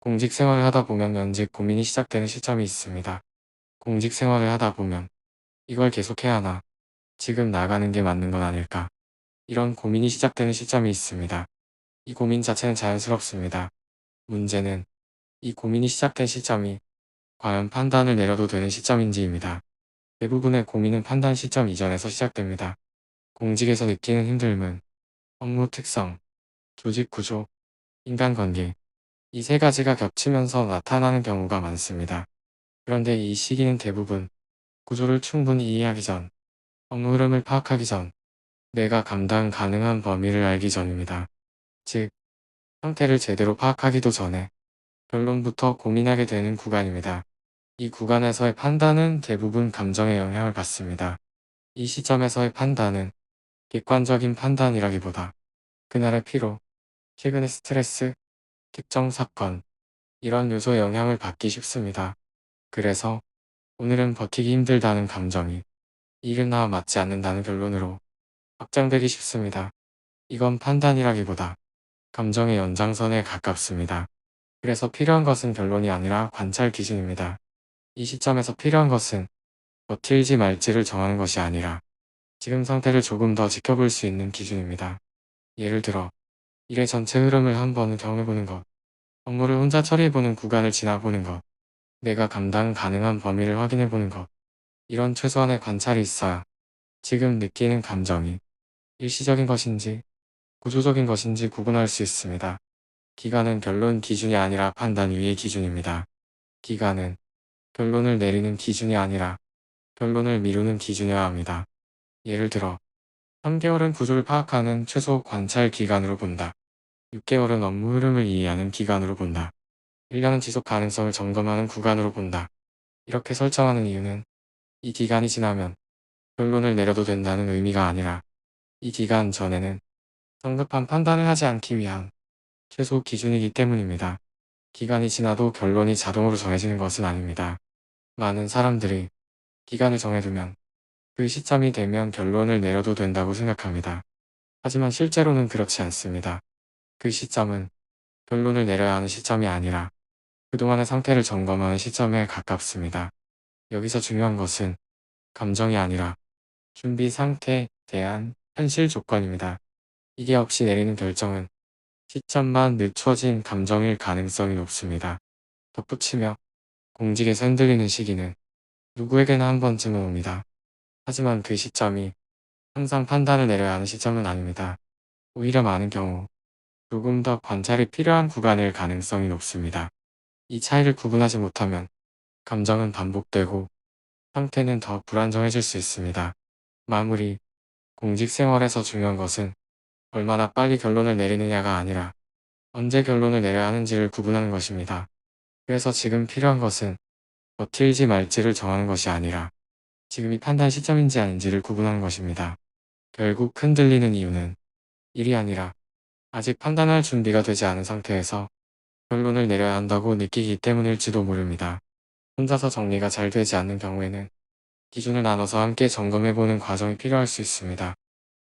공직 생활을 하다 보면 면직 고민이 시작되는 시점이 있습니다. 공직 생활을 하다 보면 이걸 계속해야 하나? 지금 나가는 게 맞는 건 아닐까? 이런 고민이 시작되는 시점이 있습니다. 이 고민 자체는 자연스럽습니다. 문제는 이 고민이 시작된 시점이 과연 판단을 내려도 되는 시점인지입니다. 대부분의 고민은 판단 시점 이전에서 시작됩니다. 공직에서 느끼는 힘듦은 업무 특성, 조직 구조, 인간관계, 이 세 가지가 겹치면서 나타나는 경우가 많습니다. 그런데 이 시기는 대부분 구조를 충분히 이해하기 전, 업무 흐름을 파악하기 전, 내가 감당 가능한 범위를 알기 전입니다. 즉, 상태를 제대로 파악하기도 전에 결론부터 고민하게 되는 구간입니다. 이 구간에서의 판단은 대부분 감정에 영향을 받습니다. 이 시점에서의 판단은 객관적인 판단이라기보다 그날의 피로, 최근의 스트레스, 특정 사건, 이런 요소의 영향을 받기 쉽습니다. 그래서 오늘은 버티기 힘들다는 감정이 일은 나와 맞지 않는다는 결론으로 확장되기 쉽습니다. 이건 판단이라기보다 감정의 연장선에 가깝습니다. 그래서 필요한 것은 결론이 아니라 관찰 기준입니다. 이 시점에서 필요한 것은 버틸지 말지를 정하는 것이 아니라 지금 상태를 조금 더 지켜볼 수 있는 기준입니다. 예를 들어 일의 전체 흐름을 한 번은 경험해보는 것, 업무를 혼자 처리해보는 구간을 지나보는 것, 내가 감당 가능한 범위를 확인해보는 것, 이런 최소한의 관찰이 있어야 지금 느끼는 감정이 일시적인 것인지 구조적인 것인지 구분할 수 있습니다. 기간은 결론 기준이 아니라 판단 위의 기준입니다. 기간은 결론을 내리는 기준이 아니라 결론을 미루는 기준이어야 합니다. 예를 들어 3개월은 구조를 파악하는 최소 관찰 기간으로 본다. 6개월은 업무 흐름을 이해하는 기간으로 본다. 1년은 지속 가능성을 점검하는 구간으로 본다. 이렇게 설정하는 이유는 이 기간이 지나면 결론을 내려도 된다는 의미가 아니라 이 기간 전에는 성급한 판단을 하지 않기 위한 최소 기준이기 때문입니다. 기간이 지나도 결론이 자동으로 정해지는 것은 아닙니다. 많은 사람들이 기간을 정해두면 그 시점이 되면 결론을 내려도 된다고 생각합니다. 하지만 실제로는 그렇지 않습니다. 그 시점은 결론을 내려야 하는 시점이 아니라 그동안의 상태를 점검하는 시점에 가깝습니다. 여기서 중요한 것은 감정이 아니라 준비 상태에 대한 현실 조건입니다. 이게 없이 내리는 결정은 시점만 늦춰진 감정일 가능성이 높습니다. 덧붙이며 공직에서 흔들리는 시기는 누구에게나 한 번쯤은 옵니다. 하지만 그 시점이 항상 판단을 내려야 하는 시점은 아닙니다. 오히려 많은 경우 조금 더 관찰이 필요한 구간일 가능성이 높습니다. 이 차이를 구분하지 못하면 감정은 반복되고 상태는 더 불안정해질 수 있습니다. 마무리, 공직 생활에서 중요한 것은 얼마나 빨리 결론을 내리느냐가 아니라 언제 결론을 내려야 하는지를 구분하는 것입니다. 그래서 지금 필요한 것은 버틸지 말지를 정하는 것이 아니라 지금이 판단 시점인지 아닌지를 구분하는 것입니다. 결국 흔들리는 이유는 일이 아니라 아직 판단할 준비가 되지 않은 상태에서 결론을 내려야 한다고 느끼기 때문일지도 모릅니다. 혼자서 정리가 잘 되지 않는 경우에는 기준을 나눠서 함께 점검해보는 과정이 필요할 수 있습니다.